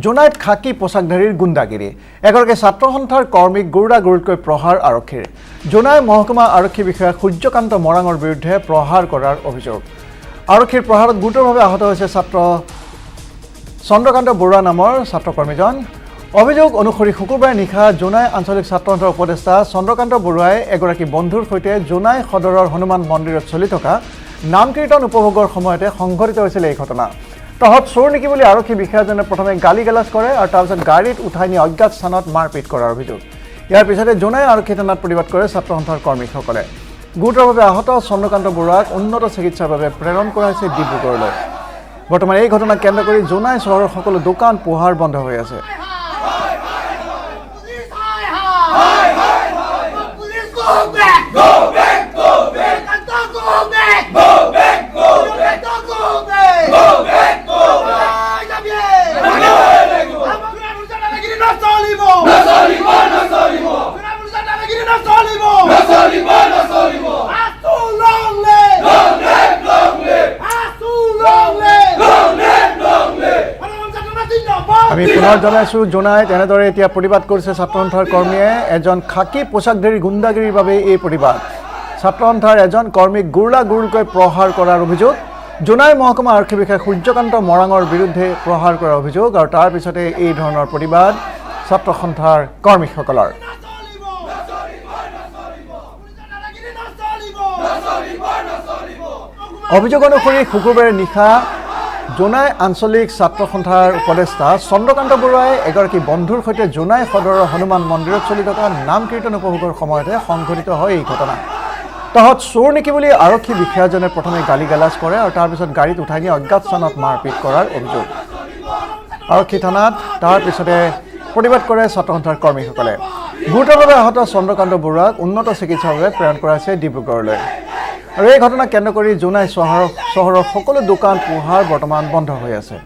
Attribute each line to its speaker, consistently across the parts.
Speaker 1: জোনাইত খাকী পোছাকধাৰীৰ গুণ্ডাগিৰি এগৰাকী ছাত্ৰ সন্থাৰ কৰ্মীক গুৰুকৈ প্ৰহাৰ আৰক্ষীৰ জোনাই মহকুমা আৰক্ষী বিষয়া সূৰ্যকান্ত মৰাঙৰ বিৰুদ্ধে প্ৰহাৰ কৰাৰ অভিযোগ আৰক্ষীৰ প্ৰহাৰত গুৰুতৰভাৱে আহত হৈছে ছাত্ৰ চন্দ্ৰকান্ত বৰুৱা নামৰ ছাত্ৰকৰ্মীজন অভিযোগ অনুসৰি শুকুৰবাৰে নিশা জোনাই আঞ্চলিক ছাত্ৰ সন্থাৰ উপদেষ্টা চন্দ্ৰকান্ত বৰুৱাই এগৰাকী বন্ধুৰ সৈতে জোনাই সদৰৰ হনুমান মন্দিৰত চলি থকা নাম কীৰ্তন উপভোগৰ সময়তে সংঘটিত হৈছিল এই ঘটনা তহত চোৰ নেকি বুলি আৰক্ষী বিষয়াজনে প্ৰথমে গালি গালাজ কৰে আৰু তাৰপিছত গাড়ীত উঠাই নি অজ্ঞাত স্থানত মাৰপিট কৰাৰ অভিযোগ ইয়াৰ পিছতে জোনাই আৰক্ষী থানাত প্ৰতিবাদ কৰে ছাত্ৰ সন্থাৰ কৰ্মীসকলে গুৰুতৰভাৱে আহত চন্দ্ৰকান্ত বৰুৱাক উন্নত চিকিৎসাৰ বাবে প্ৰেৰণ কৰা হৈছে ডিব্ৰুগড়লৈ বৰ্তমান এই ঘটনাক কেন্দ্ৰ কৰি জোনাই চহৰৰ সকলো দোকান পোহাৰ বন্ধ হৈ আছে আমি পুনৰ জনাইছোঁ জোনাইত এনেদৰে এতিয়া প্ৰতিবাদ কৰিছে ছাত্ৰ সন্থাৰ কৰ্মীয়ে এজন খাকী পোছাকধাৰী গুণ্ডাগিৰিৰ বাবে এই প্ৰতিবাদ ছাত্ৰ সন্থাৰ এজন কৰ্মীক গুৰুকৈ প্ৰহাৰ কৰাৰ অভিযোগ জোনাই মহকুমা আৰক্ষী বিষয়া সূৰ্যকান্ত মৰাঙৰ বিৰুদ্ধে প্ৰহাৰ কৰাৰ অভিযোগ আৰু তাৰ পিছতে এই ধৰণৰ প্ৰতিবাদ ছাত্ৰ সন্থাৰ কৰ্মীসকলৰ অভিযোগ অনুসৰি শুকুৰবাৰে নিশা জোনাই আঞ্চলিক ছাত্ৰ সন্থাৰ উপদেষ্টা চন্দ্ৰকান্ত বৰুৱাই এগৰাকী বন্ধুৰ সৈতে জোনাই সদৰৰ হনুমান মন্দিৰত চলি থকা নাম কীৰ্তন উপভোগৰ সময়তে সংঘটিত হয় এই ঘটনা তহত চোৰ নেকি বুলি আৰক্ষী বিষয়াজনে প্ৰথমে গালি গালাজ কৰে আৰু তাৰপিছত গাড়ীত উঠাই নি অজ্ঞাত স্থানত মাৰপিট কৰাৰ অভিযোগ আৰক্ষী থানাত তাৰ পিছতে প্ৰতিবাদ কৰে ছাত্ৰ সন্থাৰ কৰ্মীসকলে গুৰুতৰভাৱে আহত চন্দ্ৰকান্ত বৰুৱাক উন্নত চিকিৎসাৰ বাবে প্ৰেৰণ কৰা হৈছে ডিব্ৰুগড়লৈ আৰু এই ঘটনাক কেন্দ্ৰ কৰি জোনাই চহৰৰ সকলো দোকান পোহাৰ বৰ্তমান বন্ধ হৈ আছে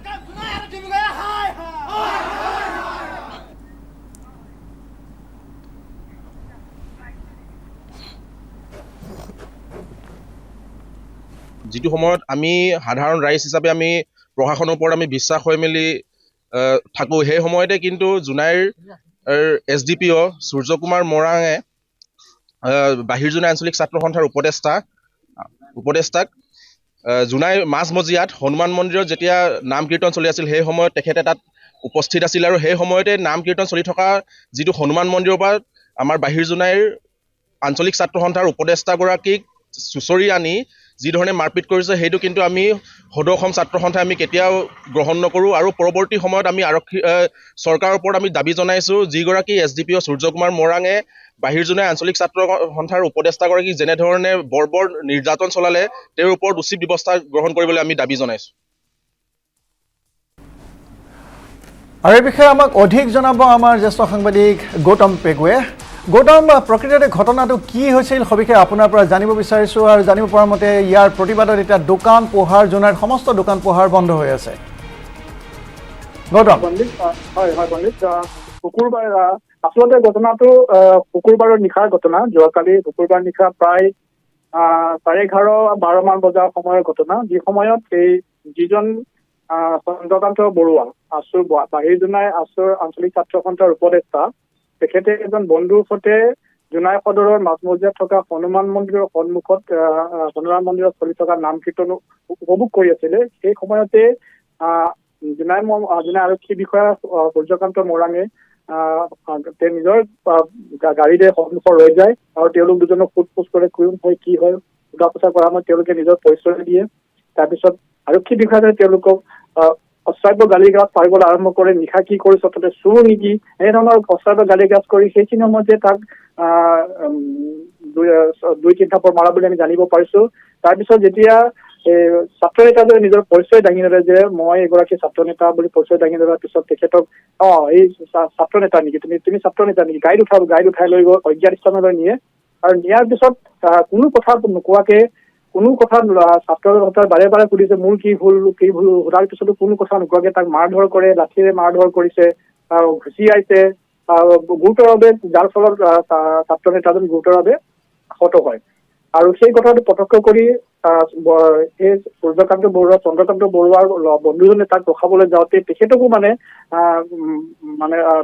Speaker 2: যিটো সময়ত আমি সাধাৰণ ৰাইজ হিচাপে আমি প্ৰশাসনৰ ওপৰত আমি বিশ্বাস হৈ মেলি থাকোঁ সেই সময়তে কিন্তু জোনাইৰ SDPO সূৰ্যকুমাৰ মৰাঙে বাহিৰ জোনাই আঞ্চলিক ছাত্ৰ সন্থাৰ উপদেষ্টাক জোনাই মাজমজিয়াত হনুমান মন্দিৰত যেতিয়া নাম কীৰ্তন চলি আছিল সেই সময়ত তেখেতে তাত উপস্থিত আছিল আৰু সেই সময়তে নাম কীৰ্তন চলি থকা যিটো হনুমান মন্দিৰৰ পৰা আমাৰ বাহিৰ জোনাইৰ আঞ্চলিক ছাত্ৰ সন্থাৰ উপদেষ্টাগৰাকীক চুচৰি আনি যি ধৰণে মাৰপিট কৰিছে সেইটো কিন্তু আমি সদৌ অসম ছাত্ৰ সন্থাই আমি কেতিয়াও গ্ৰহণ নকৰোঁ আৰু পৰৱৰ্তী সময়ত আমি আৰক্ষী চৰকাৰৰ ওপৰত আমি দাবী জনাইছোঁ যিগৰাকী SDPO সূৰ্যকুমাৰ মৰাঙে বাহিৰ জোনাই আঞ্চলিক ছাত্ৰ সন্থাৰ উপদেষ্টাগৰাকীক যেনেধৰণে বৰ্বৰ নিৰ্যাতন চলালে তেওঁৰ ওপৰত উচিত ব্যৱস্থা গ্ৰহণ কৰিবলৈ আমি দাবী জনাইছোঁ
Speaker 1: আৰু এই বিষয়ে আমাক অধিক জনাব আমাৰ জ্যেষ্ঠ সাংবাদিক গৌতম পেগুৱে গৌতম প্ৰকৃততে ঘটনাটো কি হৈছিল সবিশেষ আপোনাৰ পৰা জানিব বিচাৰিছোঁ আৰু জানিব পৰা মতে ইয়াৰ প্ৰতিবাদত এতিয়া দোকান পোহাৰ জোনাইৰ সমস্ত দোকান পোহাৰ বন্ধ হৈ আছে গৌতম
Speaker 3: হয় পণ্ডিত শুকুৰবাৰ আচলতে ঘটনাটো শুকুৰবাৰৰ নিশাৰ ঘটনা যোৱাকালি শুকুৰবাৰ নিশা প্ৰায় 11:30-12 মান বজাৰ সময়ৰ ঘটনা যি সময়ত এই যিজন চন্দ্ৰকান্ত বৰুৱা বাহিৰ জোনাই আঞ্চলিক ছাত্ৰ সন্থাৰ উপদেষ্টা তেখেতে এজন বন্ধুৰ সৈতে জোনাই সদৰৰ মাজমজিয়াত থকা হনুমান মন্দিৰৰ সন্মুখত হনুমান মন্দিৰত চলি থকা নাম কীৰ্তন উপভোগ কৰি আছিলে সেই সময়তে জোনাই আৰক্ষী বিষয়া সূৰ্যকান্ত মৰাঙে নিজৰ গাড়ীৰে সন্মুখত ৰৈ যায় আৰু তেওঁলোক দুজনক সোধ-পোছ কৰে কোন হয় কি হয় সোধা পোছা কৰা সময়ত তেওঁলোকে নিজৰ পৰিচয় দিয়ে তাৰপিছত আৰক্ষী বিষয়াজনে তেওঁলোকক অশ্ৰাব্য গালি গালাজ পাৰিবলৈ আৰম্ভ কৰে নিশা কি কৰিছ ততে চোৰ নেকি এনেধৰণৰ অশ্ৰাব্য গালি গালাজ কৰি সেইখিনি সময়তে তাক 2-3 থাপৰ মাৰা বুলি আমি জানিব পাৰিছোঁ তাৰপিছত যেতিয়া ছাত্ৰ নেতাজনে নিজৰ পৰিচয় দাঙি ধৰে যে মই এগৰাকী ছাত্ৰ নেতা বুলি পৰিচয় দাঙি ধৰাৰ পিছত তেখেতক এই ছাত্ৰ নেতা নেকি তুমি ছাত্ৰ নেতা নেকি গাড়ীত উঠাই লৈ গৈ অজ্ঞাত স্থানলৈ নিয়ে আৰু নিয়াৰ পিছত কোনো কথা নোকোৱাকে কোনো কথা ছাত্ৰৰ বাৰে বাৰে সুধিছে মোৰ কি ভুল সোধাৰ পিছতো কোনো কথা নোকোৱাকে তাক মাৰধৰ কৰে লাঠিৰে মাৰধৰ কৰিছে ঘুচিয়াইছে গুৰুতৰভাৱে যাৰ ফলত ছাত্ৰ নেতাজন গুৰুতৰভাৱে আহত হয় আৰু সেই কথাটো প্ৰত্যক্ষ কৰি সেই সূৰ্যকান্ত বৰুৱা চন্দ্ৰকান্ত বৰুৱাৰ বন্ধুজনে তাক ৰখাবলৈ যাওঁতে তেখেতকো মানে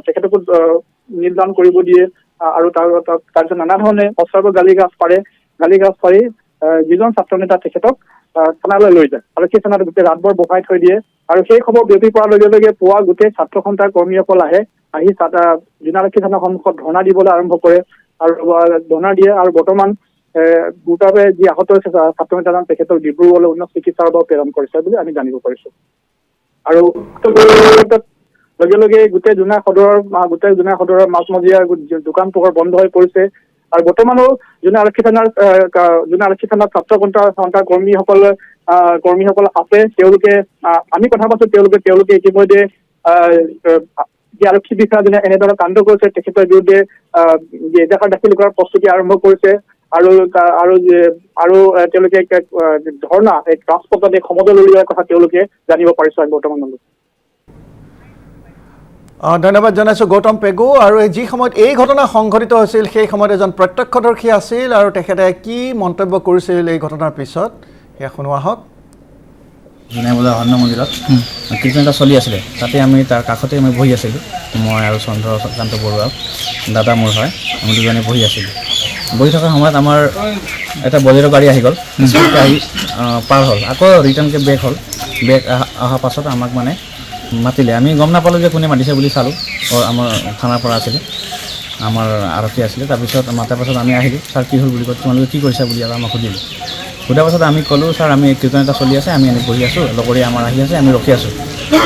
Speaker 3: তেখেতকো নিৰ্যাতন কৰিব দিয়ে আৰু তাৰপিছত নানা ধৰণে অস্ত্ৰাৱৰ গালি গাজ পাৰি যিজন ছাত্ৰ নেতা তেখেতক থানালৈ লৈ যায় আৰু সেই থানাত গোটেই ৰাতভৰ বহাই থৈ দিয়ে আৰু সেই খবৰ বিয়পি পৰাৰ লগে লগে পুৱা গোটেই ছাত্ৰ সন্থাৰ কৰ্মীসকল আহি জিনাৰক্ষী থানাৰ সন্মুখত ধৰ্ণা দিবলৈ আৰম্ভ কৰে আৰু ধৰ্ণা দিয়ে আৰু বৰ্তমান গুৰুতৰভাৱে যি আহত হৈছে ছাত্ৰ নেতাজন তেখেতক ডিব্ৰুগড়লৈ উন্নত চিকিৎসাৰ বাবে প্ৰেৰণ কৰিছে বুলি আমি জানিব পাৰিছো আৰু লগে লগে গোটেই জোনাই সদৰৰ মাজমজিয়াৰ দোকান পোহৰ বন্ধ হৈ পৰিছে আৰু বৰ্তমানো জোনাই আৰক্ষী থানাত ছাত্ৰ সন্থাৰ কৰ্মীসকল আছে তেওঁলোকে আমি কথা পাতো তেওঁলোকে ইতিমধ্যে যি আৰক্ষী বিষয়াজনে এনেধৰণৰ কাণ্ড কৰিছে তেখেতৰ বিৰুদ্ধে এজাহাৰ দাখিল কৰাৰ প্ৰস্তুতি আৰম্ভ কৰিছে আৰু তেওঁলোকে ধৰ্ণা এক ৰাজপথত এক সমদল উলিওৱাৰ কথা তেওঁলোকে জানিব পাৰিছো বৰ্তমানলৈ
Speaker 1: ধন্যবাদ জনাইছোঁ গৌতম পেগু আৰু যি সময়ত এই ঘটনা সংঘটিত হৈছিল সেই সময়ত এজন প্ৰত্যক্ষদৰ্শী আছিল আৰু তেখেতে কি মন্তব্য কৰিছিল এই ঘটনাৰ পিছত সেয়া শুনো আহক
Speaker 4: জোনাই বজাৰ হৰ্ণ মন্দিৰত কীৰ্তন এটা চলি আছিলে তাতে আমি তাৰ কাষতে আমি বহি আছিলোঁ মই আৰু চন্দ্ৰকান্ত বৰুৱা দাদা মোৰ হয় আমি দুজনে বহি আছিলোঁ বহি থকাৰ সময়ত আমাৰ এটা বলেৰো গাড়ী আহি গ'ল স্পীডকৈ আহি পাৰ হ'ল আকৌ ৰিটাৰ্ণকৈ বেক হ'ল বেক অহাৰ পাছত আমাক মানে মাতিলে আমি গম নাপালোঁ যে কোনে মাতিছে বুলি চালোঁ আমাৰ থানাৰ পৰা আছিলে আমাৰ আৰক্ষী আছিলে তাৰপিছত মাতাৰ পাছত আমি আহিলোঁ ছাৰ কি হ'ল বুলি কয় তোমালোকে কি কৰিছা বুলি আৰু আমাক সুধিলোঁ সোধাৰ পাছত আমি ক'লোঁ ছাৰ আমি কীৰ্তন এটা চলি আছে আমি এনেই বহি আছোঁ লগৰীয়া আমাৰ আহি আছে আমি ৰখি আছোঁ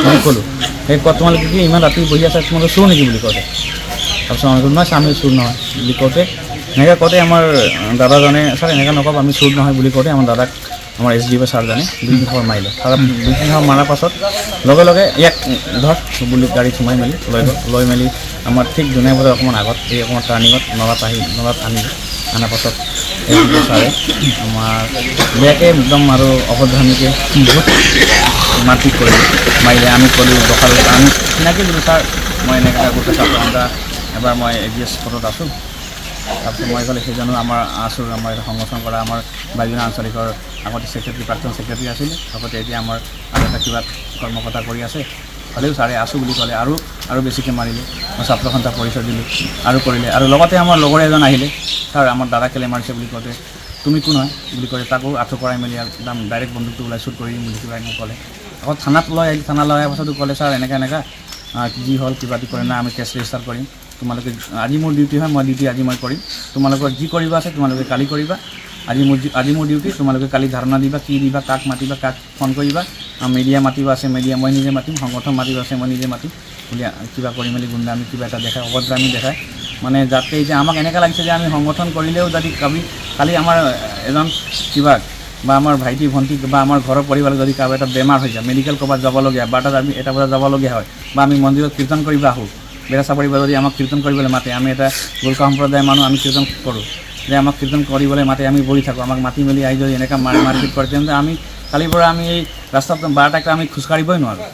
Speaker 4: আমি ক'লোঁ সেই তোমালোকে কি ইমান ৰাতি বহি আছে তোমালোকে চোৰ নেকি বুলি কওঁতে তাৰপিছত আমি ক'লোঁ নহয় ছাৰ আমি চোৰ নহয় বুলি কওঁতে এনেকৈ কওঁতে আমাৰ দাদাজনে ছাৰ এনেকৈ নকওঁ আমি চোৰ নহয় বুলি কওঁতে আমাৰ দাদাক আমাৰ SDO ছাৰজনে 2-3 ঘৰ মাৰিলে তাৰ 2-3 ঘৰ মাৰাৰ পাছত লগে লগে ইয়াক ধৰ বুলি গাড়ীত সোমাই মেলি লৈ মেলি আমাৰ ঠিক জোনাই বজাৰ অকণমান আগত এই অকণমান টাৰ্ণিঙত নলাত আনিলোঁ আনাৰ পাছত SDO ছাৰে আমাৰ বেয়াকৈ একদম আৰু অভদ্ৰামীকৈ বহুত মাৰপিট কৰিলে মাৰিলে আমি ক'লোঁ দখাল আমি চিনাকি দিলোঁ ছাৰ মই এনেকৈ গোটেই ছাত্ৰ সন্থা এবাৰ মই AGS পদত আছোঁ তাৰপিছত মই ক'লে সেইজনো আমাৰ আছোঁ আমাৰ এটা সংগঠন কৰা আমাৰ বাইজনা আঞ্চলিকৰ আগতে প্ৰাক্তন ছেক্ৰেটাৰী আছিলে আগতে এতিয়া আমাৰ আৰু এটা কিবা কৰ্মকৰ্তা কৰি আছে হ'লেও ছাৰে আছোঁ বুলি ক'লে আৰু বেছিকৈ মাৰিলে মই ছাত্ৰ সন্থা পৰিচয় দিলোঁ আৰু কৰিলে আৰু লগতে আমাৰ লগৰ এজন আহিলে ছাৰ আমাৰ দাদা কেলে মাৰিছে বুলি কওঁতে তুমি কোন হয় বুলি ক'লে তাকো আঁঠু কৰাই মেলি একদম ডাইৰেক্ট বন্দুকটো ওলাই শ্বুট কৰি দিম বুলি কিবা এনেকৈ ক'লে আকৌ থানাত লৈ অহাৰ পাছতো ক'লে ছাৰ এনেকৈ যি হ'ল কিবা কৰে না আমি কেছ ৰেজিষ্টাৰ কৰিম তোমালোকে আজি মোৰ ডিউটি হয় মই ডিউটি আজি মই কৰিম তোমালোকৰ যি কৰিব আছে তোমালোকে কালি কৰিবা আজি মোৰ ডিউটি তোমালোকে কালি ধাৰণা দিবা কি দিবা কাক মাতিবা কাক ফোন কৰিবা মিডিয়া মাতিব আছে মিডিয়া মই নিজে মাতিম সংগঠন মাতিব আছে মই নিজে মাতিম বুলি কিবা কৰি মেলি গুণ্ডা আমি কিবা এটা দেখাই অভদ্ৰামী দেখায় মানে যাতে এতিয়া আমাক এনেকৈ লাগিছে যে আমি সংগঠন কৰিলেও যদি কালি আমাৰ এজন কিবা বা আমাৰ ভাইটি ভণ্টি বা আমাৰ ঘৰৰ পৰিয়ালত যদি কাৰোবাৰ এটা বেমাৰ হৈ যায় মেডিকেল ক'ৰবাত যাবলগীয়া বা আমি এটা বজাত যাবলগীয়া হয় বা আমি মন্দিৰত কীৰ্তন কৰিব আহোঁ বেৰাচাপৰি বা যদি আমাক কীৰ্তন কৰিবলৈ মাতে আমি এটা গোৰ্খা সম্প্ৰদায়ৰ মানুহ আমি কীৰ্তন কৰোঁ যে আমাক কীৰ্তন কৰিবলৈ মাতে আমি বহি থাকোঁ আমাক মাতি মেলি আহি যদি এনেকৈ মাৰপিট কৰে তেন্তে আমি কালিৰ পৰা আমি এই ৰাস্তাত 12টাকৈ আমি খোজকাঢ়িবই নোৱাৰোঁ